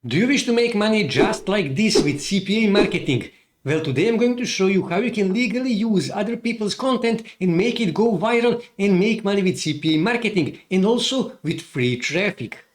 Do you wish to make money just like this with CPA marketing? Well, today I'm going to show you how you can legally use other people's content and make it go viral and make money with CPA marketing and also with free traffic.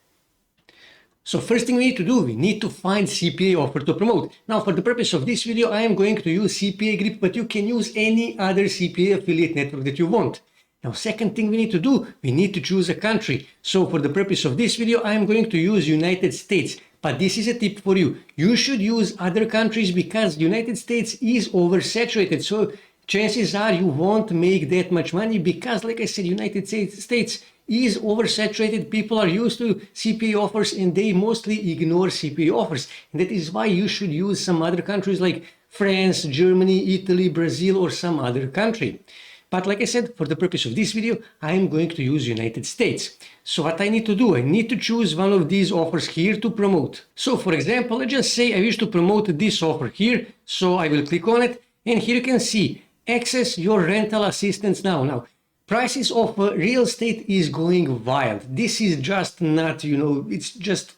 So first thing we need to do, we need to find CPA offer to promote. Now for the purpose of this video, I am going to use CPAgrip, but you can use any other CPA affiliate network that you want. Now second thing we need to do, we need to choose a country. So for the purpose of this video, I am going to use United States. But this is a tip for you. You should use other countries because United States is oversaturated. So chances are you won't make that much money because, like I said, United States is oversaturated. People are used to CPA offers and they mostly ignore CPA offers. And that is why you should use some other countries like France, Germany, Italy, Brazil, or some other country. But like I said, for the purpose of this video, I am going to use United States. So what I need to do, I need to choose one of these offers here to promote. So for example, let's just say I wish to promote this offer here. So I will click on it and here you can see, access your rental assistance now. Now, prices of real estate is going wild. This is just not, it's just,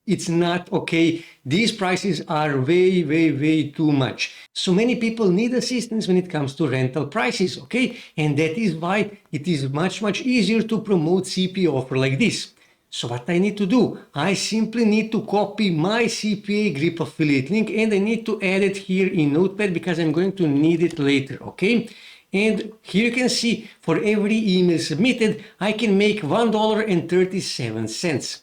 it's not okay. These prices are way too much. So many people need assistance when it comes to rental prices, okay? And that is why it is much easier to promote CPA offer like this. So what I need to do, I simply need to copy my CPAgrip affiliate link and I need to add it here in Notepad because I'm going to need it later, okay? And here you can see for every email submitted, I can make $1.37.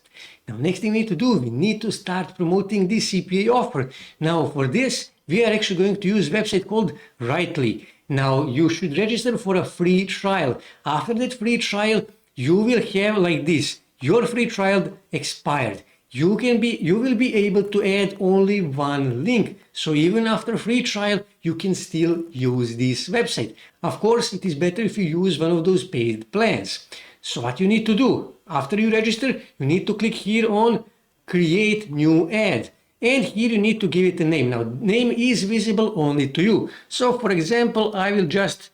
Now, next thing we need to do, we need to start promoting this CPA offer. Now, for this, we are actually going to use a website called Rightly. Now, you should register for a free trial. After that free trial, you will have like this. Your free trial expired. You will be able to add only one link. So even after free trial, you can still use this website. Of course, it is better if you use one of those paid plans. So what you need to do, after you register, you need to click here on create new ad. And here you need to give it a name. Now, name is visible only to you. So for example, I will just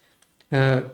name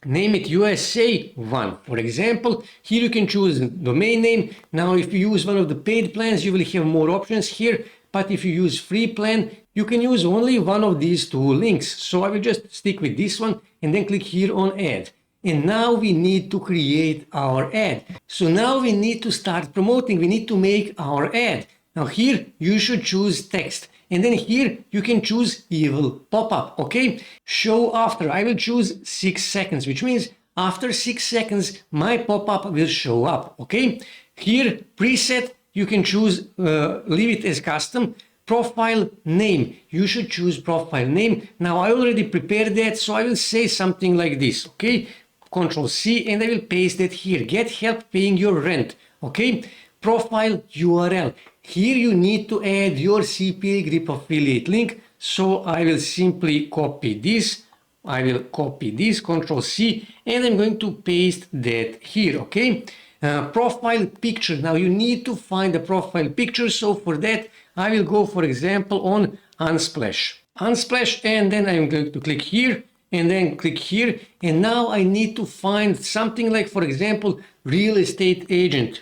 it USA1. For example, here you can choose domain name. Now, if you use one of the paid plans, you will have more options here. But if you use free plan, you can use only one of these two links. So I will just stick with this one and then click here on add. And now we need to create our ad. So now we need to start promoting. We need to make our ad. Now here you should choose text. And then here you can choose evil pop-up, okay? Show after. I will choose 6 seconds, which means after 6 seconds, my pop-up will show up, okay? Here, preset, you can choose, leave it as custom. Profile name, you should choose profile name. Now I already prepared that, so I will say something like this, okay? Control C and I will paste it here. Get help paying your rent, okay? Profile URL. Here you need to add your CPAgrip affiliate link. So I will simply copy this. I will copy this, Control C, and I'm going to paste that here, okay? Profile picture. Now you need to find a profile picture. So for that, I will go, for example, on Unsplash. Unsplash, and then I'm going to click here. And then click here, and now I need to find something like, for example, real estate agent.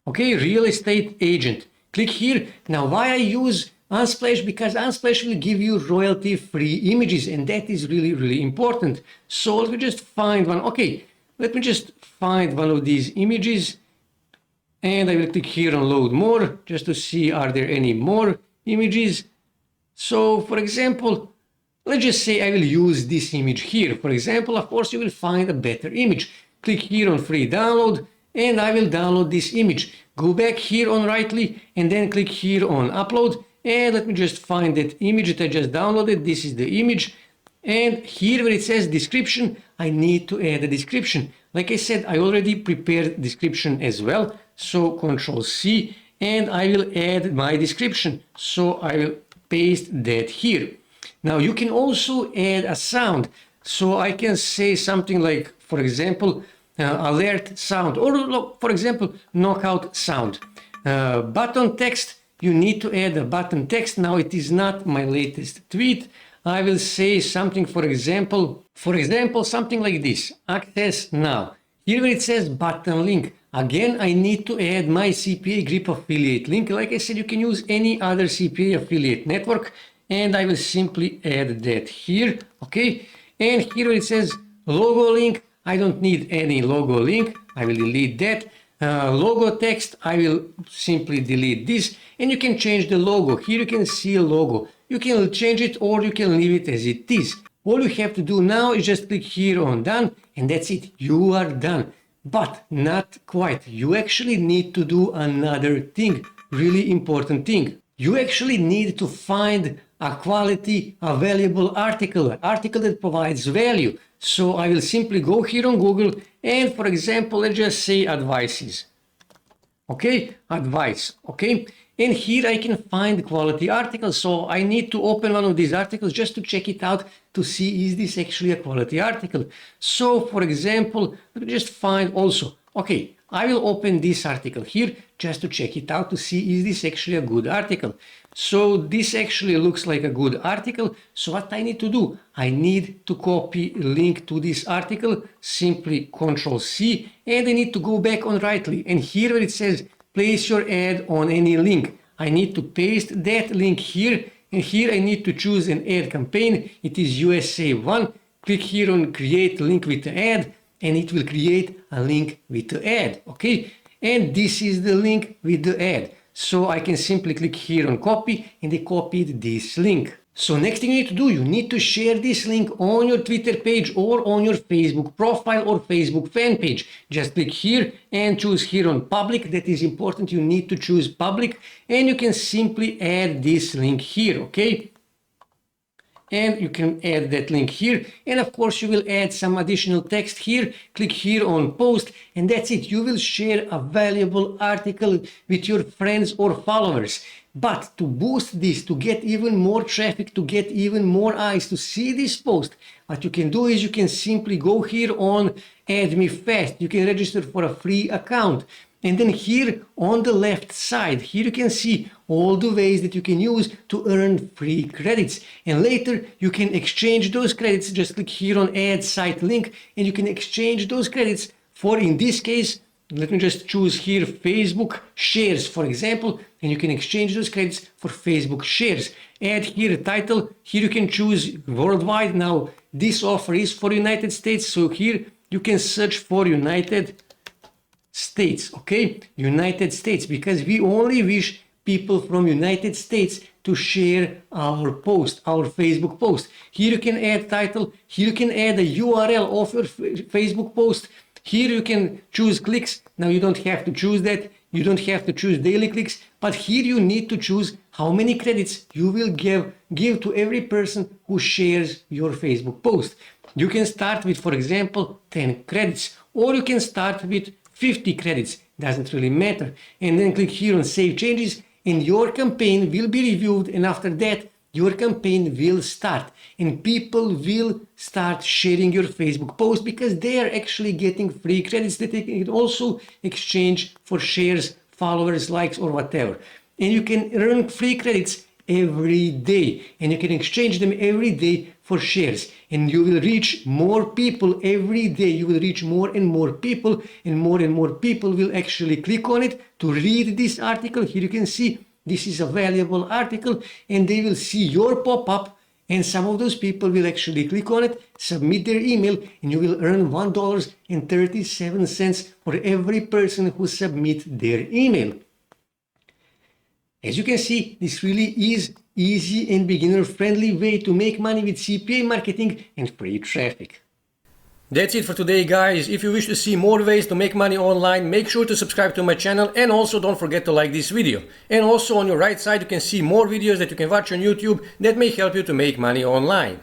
Okay, real estate agent. Click here. Now, why I use Unsplash? Because Unsplash will give you royalty-free images, and that is really important. So let me just find one. Okay, let me just find one of these images, and I will click here on load more, just to see are there any more images. So, for example, let's just say I will use this image here. For example, of course, you will find a better image. Click here on free download and I will download this image. Go back here on Rightly and then click here on upload. And let me just find that image that I just downloaded. This is the image. And here where it says description, I need to add a description. Like I said, I already prepared description as well. So Control C and I will add my description. So I will paste that here. Now you can also add a sound. So I can say something like, for example, alert sound, or for example, knockout sound. Button text, you need to add a button text. Now it is not my latest tweet. I will say something, for example, something like this, access now. Here where it says button link, Again, I need to add my CPAgrip affiliate link. Like I said, you can use any other CPA affiliate network, and I will simply add that here, okay? And here it says logo link. I don't need any logo link. I will delete that. Logo text, I will simply delete this, and you can change the logo. Here you can see a logo. You can change it or you can leave it as it is. All you have to do now is just click here on done, and that's it. You are done. But not quite. You actually need to do another thing, really important thing. You actually need to find a quality, a valuable article that provides value. So I will simply go here on Google and, for example, let's just say advices. Okay, advice, okay? And here I can find quality articles. So I need to open one of these articles just to check it out to see is this actually a quality article. So for example, let me just find also, okay, I will open this article here just to check it out to see is this actually a good article. So this actually looks like a good article. So what I need to do? I need to copy a link to this article, simply Ctrl C, and I need to go back on Rightly. And here where it says place your ad on any link, I need to paste that link here, and here I need to choose an ad campaign. It is USA 1. Click here on create link with the ad, and it will create a link with the ad, okay? And this is the link with the ad. So I can simply click here on copy, and I copied this link. So next thing you need to do, you need to share this link on your Twitter page or on your Facebook profile or Facebook fan page. Just click here and choose here on public. That is important. You need to choose public, and you can simply add this link here, okay? And you can add that link here, and of course you will add some additional text here. Click here on post, and that's it. You will share a valuable article with your friends or followers. But to boost this, to get even more traffic, to get even more eyes to see this post, what you can do is you can simply go here on Add Me Fast. You can register for a free account. And then here on the left side, here you can see all the ways that you can use to earn free credits. And later you can exchange those credits. Just click here on Add Site Link, and you can exchange those credits for, in this case, let me just choose here Facebook shares, for example, and you can exchange those credits for Facebook shares. Add here a title. Here you can choose worldwide. Now this offer is for United States, so here you can search for United States, okay? United States, because we only wish people from United States to share our post, our Facebook post. Here you can add title. Here you can add a URL of your Facebook post. Here you can choose clicks. Now you don't have to choose that. You don't have to choose daily clicks, but here you need to choose how many credits you will give to every person who shares your Facebook post. You can start with, for example, 10 credits, or you can start with 50 credits. Doesn't really matter. And then click here on Save Changes, and your campaign will be reviewed, and after that your campaign will start, and people will start sharing your Facebook post because they are actually getting free credits that they can also exchange for shares, followers, likes, or whatever. And you can earn free credits every day, and you can exchange them every day for shares, and you will reach more people every day. You will reach more and more people, and more people will actually click on it to read this article. Here you can see this is a valuable article, and they will see your pop-up, and some of those people will actually click on it, submit their email, and you will earn $1.37 for every person who submits their email. As you can see, this really is easy and beginner-friendly way to make money with CPA marketing and free traffic. That's it for today, guys. If you wish to see more ways to make money online, make sure to subscribe to my channel, and also don't forget to like this video. And also on your right side you can see more videos that you can watch on YouTube that may help you to make money online.